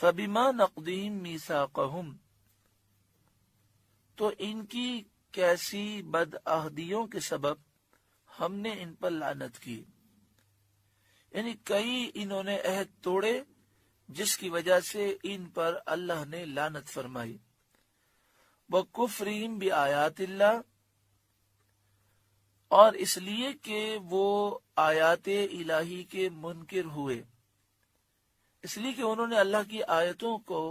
فبما نقضهم میثاقهم، تو ان کی کیسی بدعہدیوں کے سبب ہم نے ان پر لعنت کی، یعنی کئی انہوں نے عہد توڑے جس کی وجہ سے ان پر اللہ نے لعنت فرمائی۔ وَكُفْرِهِمْ بِآيَاتِ اللَّهِ، اور اس لیے کہ وہ آیات الہی کے منکر ہوئے، اس لیے کہ انہوں نے اللہ کی آیتوں کو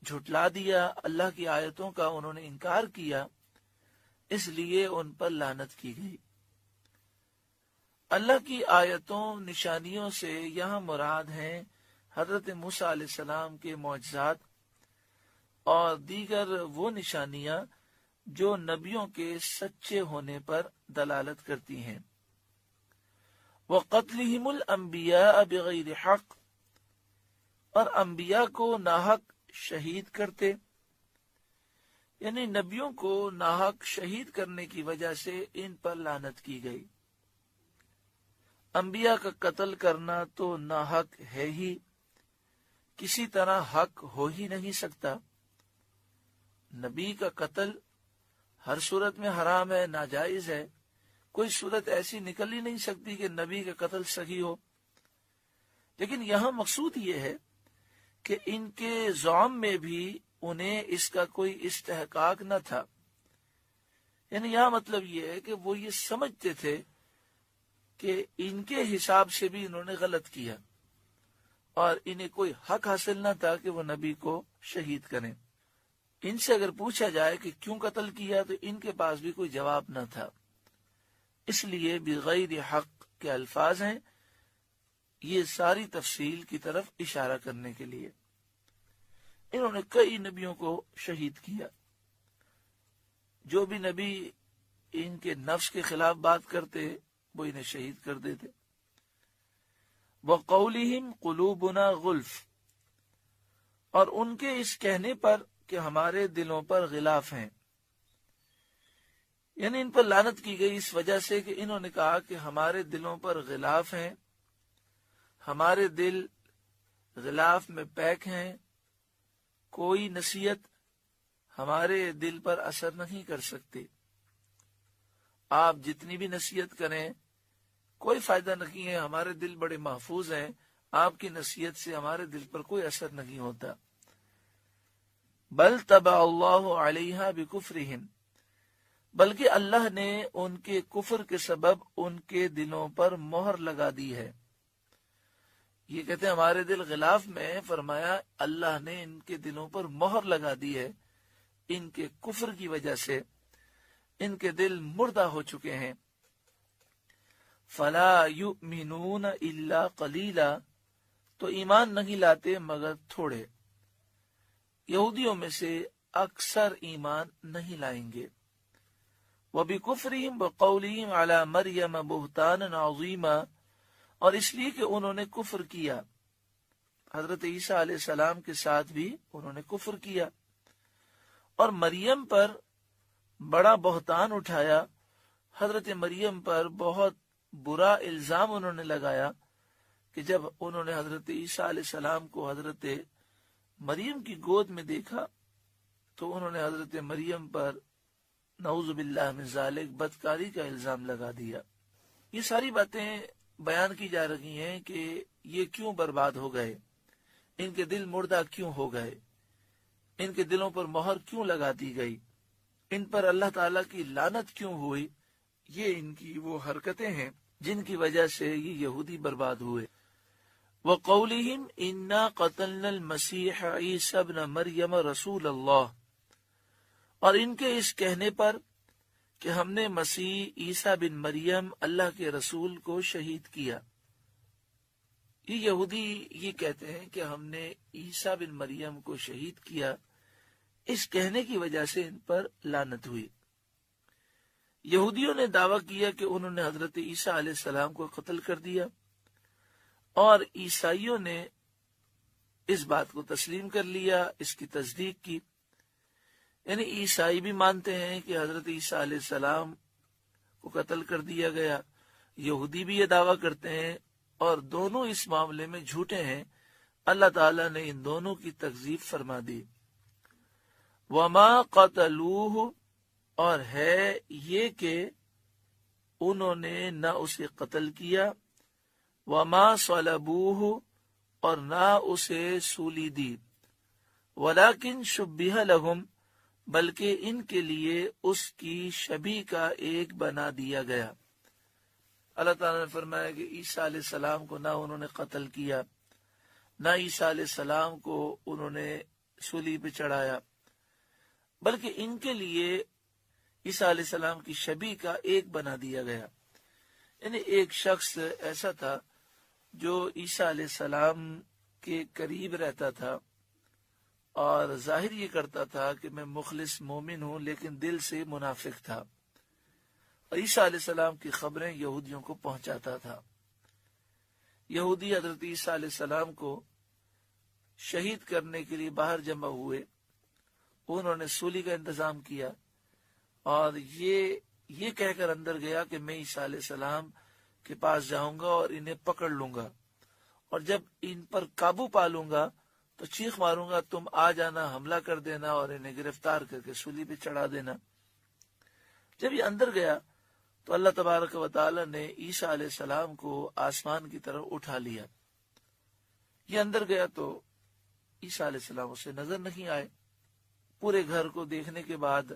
جھٹلا دیا، اللہ کی آیتوں کا انہوں نے انکار کیا، اس لیے ان پر لعنت کی گئی۔ اللہ کی آیتوں نشانیوں سے یہاں مراد ہیں حضرت موسیٰ علیہ السلام کے معجزات اور دیگر وہ نشانیاں جو نبیوں کے سچے ہونے پر دلالت کرتی ہیں۔ وَقَتْلِهِمُ الْأَنْبِيَاءَ بِغَيْرِ حَقٍّ، اور انبیاء کو ناحق شہید کرتے، یعنی نبیوں کو ناحق شہید کرنے کی وجہ سے ان پر لعنت کی گئی۔ انبیاء کا قتل کرنا تو ناحق ہے ہی، کسی طرح حق ہو ہی نہیں سکتا۔ نبی کا قتل ہر صورت میں حرام ہے، ناجائز ہے، کوئی صورت ایسی نکل ہی نہیں سکتی کہ نبی کا قتل صحیح ہو۔ لیکن یہاں مقصود یہ ہے کہ ان کے زعم میں بھی انہیں اس کا کوئی استحقاق نہ تھا، یعنی یہاں مطلب یہ ہے کہ وہ یہ سمجھتے تھے کہ ان کے حساب سے بھی انہوں نے غلط کیا اور انہیں کوئی حق حاصل نہ تھا کہ وہ نبی کو شہید کریں۔ ان سے اگر پوچھا جائے کہ کیوں قتل کیا تو ان کے پاس بھی کوئی جواب نہ تھا، اس لیے بغیر حق کے الفاظ ہیں، یہ ساری تفصیل کی طرف اشارہ کرنے کے لیے۔ انہوں نے کئی نبیوں کو شہید کیا، جو بھی نبی ان کے نفس کے خلاف بات کرتے وہ انہیں شہید کر دیتے۔ وَقَوْلِهِمْ قُلُوبُنَا غُلْفٌ، اور ان کے اس کہنے پر کہ ہمارے دلوں پر غلاف ہیں، یعنی ان پر لعنت کی گئی اس وجہ سے کہ انہوں نے کہا کہ ہمارے دلوں پر غلاف ہیں، ہمارے دل غلاف میں پیک ہیں، کوئی نصیحت ہمارے دل پر اثر نہیں کر سکتی، آپ جتنی بھی نصیحت کریں کوئی فائدہ نہیں ہے، ہمارے دل بڑے محفوظ ہیں، آپ کی نصیحت سے ہمارے دل پر کوئی اثر نہیں ہوتا۔ بل طبع اللہ علیہا بکفرہم، بلکہ اللہ نے ان کے کفر کے سبب ان کے دلوں پر مہر لگا دی ہے۔ یہ کہتے ہیں ہمارے دل غلاف میں، فرمایا اللہ نے ان کے دلوں پر مہر لگا دی ہے، ان کے کفر کی وجہ سے ان کے دل مردہ ہو چکے ہیں۔ فلا یؤمنون الا قلیلا، تو ایمان نہیں لاتے مگر تھوڑے، یہودیوں میں سے اکثر ایمان نہیں لائیں گے۔ وَبِكُفْرِهِمْ وَقَوْلِهِمْ عَلَى مَرْيَمَ بُهْتَانًا عَظِيمًا، اور اس لیے کہ انہوں نے کفر کیا، حضرت عیسیٰ علیہ السلام کے ساتھ بھی انہوں نے کفر کیا اور مریم پر بڑا بہتان اٹھایا، حضرت مریم پر بہت برا الزام انہوں نے لگایا کہ جب انہوں نے حضرت عیسیٰ علیہ السلام کو حضرت مریم کی گود میں دیکھا تو انہوں نے حضرت مریم پر نعوذ باللہ من ذالک بدکاری کا الزام لگا دیا۔ یہ ساری باتیں بیان کی جا رہی ہیں کہ یہ کیوں برباد ہو گئے، ان کے دل مردہ کیوں ہو گئے، ان کے دلوں پر مہر کیوں لگا دی گئی، ان پر اللہ تعالیٰ کی لعنت کیوں ہوئی۔ یہ ان کی وہ حرکتیں ہیں جن کی وجہ سے یہ یہودی برباد ہوئے۔ وَقَوْلِهِمْ إِنَّا قَتَلْنَا الْمَسِيحَ عِيسَى ابْنَ مَرْيَمَ رَسُولَ اللَّهِ، اور ان کے اس کہنے پر کہ ہم نے مسیح عیسیٰ بن مریم اللہ کے رسول کو شہید کیا۔ یہ یہودی یہ کہتے ہیں کہ ہم نے عیسیٰ بن مریم کو شہید کیا، اس کہنے کی وجہ سے ان پر لعنت ہوئی۔ یہودیوں نے دعویٰ کیا کہ انہوں نے حضرت عیسیٰ علیہ السلام کو قتل کر دیا، اور عیسائیوں نے اس بات کو تسلیم کر لیا، اس کی تصدیق کی۔ یعنی عیسائی بھی مانتے ہیں کہ حضرت عیسیٰ علیہ السلام کو قتل کر دیا گیا، یہودی بھی یہ دعویٰ کرتے ہیں، اور دونوں اس معاملے میں جھوٹے ہیں، اللہ تعالیٰ نے ان دونوں کی تکذیب فرما دی۔ وما قتلوہ، اور ہے یہ کہ انہوں نے نہ اسے قتل کیا، وما صلبوہ، اور نہ اسے سولی دی، ولیکن شبہ لہم، بلکہ ان کے لیے اس کی شبیہ کا ایک بنا دیا گیا۔ اللہ تعالیٰ نے فرمایا کہ عیسیٰ علیہ السلام کو نہ انہوں نے قتل کیا، نہ عیسیٰ علیہ السلام کو انہوں نے سولی پہ چڑھایا، بلکہ ان کے لیے عیسیٰ علیہ السلام کی شبیہ کا ایک بنا دیا گیا۔ یعنی ایک شخص ایسا تھا جو عیسیٰ علیہ السلام کے قریب رہتا تھا اور ظاہر یہ کرتا تھا کہ میں مخلص مومن ہوں، لیکن دل سے منافق تھا، اور عیسیٰ علیہ السلام کی خبریں یہودیوں کو پہنچاتا تھا۔ یہودی حضرت عیسیٰ علیہ السلام کو شہید کرنے کے لیے باہر جمع ہوئے، انہوں نے سولی کا انتظام کیا اور یہ کہہ کر اندر گیا کہ میں عیسیٰ علیہ السلام کے پاس جاؤں گا اور انہیں پکڑ لوں گا، اور جب ان پر قابو پا لوں گا تو چیخ ماروں گا، تم آ جانا، حملہ کر دینا اور انہیں گرفتار کر کے سولی پہ چڑھا دینا۔ جب یہ اندر گیا تو اللہ تبارک و تعالی نے عیسیٰ علیہ السلام کو آسمان کی طرف اٹھا لیا۔ یہ اندر گیا تو عیسیٰ علیہ السلام اسے نظر نہیں آئے۔ پورے گھر کو دیکھنے کے بعد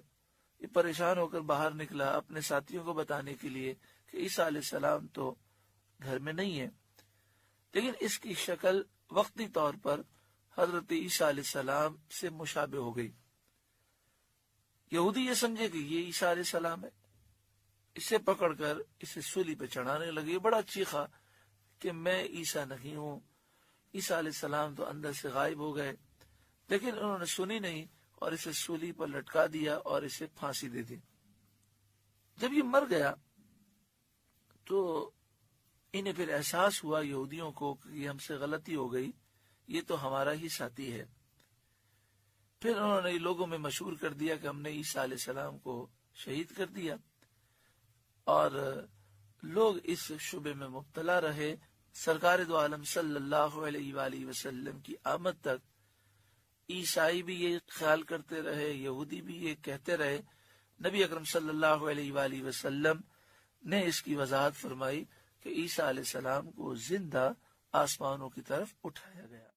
یہ پریشان ہو کر باہر نکلا اپنے ساتھیوں کو بتانے کے لیے کہ عیسیٰ علیہ السلام تو گھر میں نہیں ہے، لیکن اس کی شکل وقتی طور پر حضرت عیسیٰ علیہ السلام سے مشابہ ہو گئی۔ یہودی یہ سمجھے کہ یہ عیسیٰ علیہ السلام ہے، اسے پکڑ کر اسے سولی پہ چڑھانے لگے، بڑا چیخا کہ میں عیسیٰ نہیں ہوں۔ عیسیٰ علیہ السلام تو اندر سے غائب ہو گئے، لیکن انہوں نے سنی نہیں اور اسے سولی پر لٹکا دیا اور اسے پھانسی دے دی۔ جب یہ مر گیا تو انہیں پھر احساس ہوا یہودیوں کو کہ یہ ہم سے غلطی ہو گئی، یہ تو ہمارا ہی ساتھی ہے۔ پھر انہوں نے لوگوں میں مشہور کر دیا کہ ہم نے عیسیٰ علیہ السلام کو شہید کر دیا، اور لوگ اس شبے میں مبتلا رہے۔ سرکار دو عالم صلی اللہ علیہ وآلہ وسلم کی آمد تک عیسائی بھی یہ خیال کرتے رہے، یہودی بھی یہ کہتے رہے۔ نبی اکرم صلی اللہ علیہ وآلہ وسلم نے اس کی وضاحت فرمائی کہ عیسیٰ علیہ السلام کو زندہ آسمانوں کی طرف اٹھایا گیا۔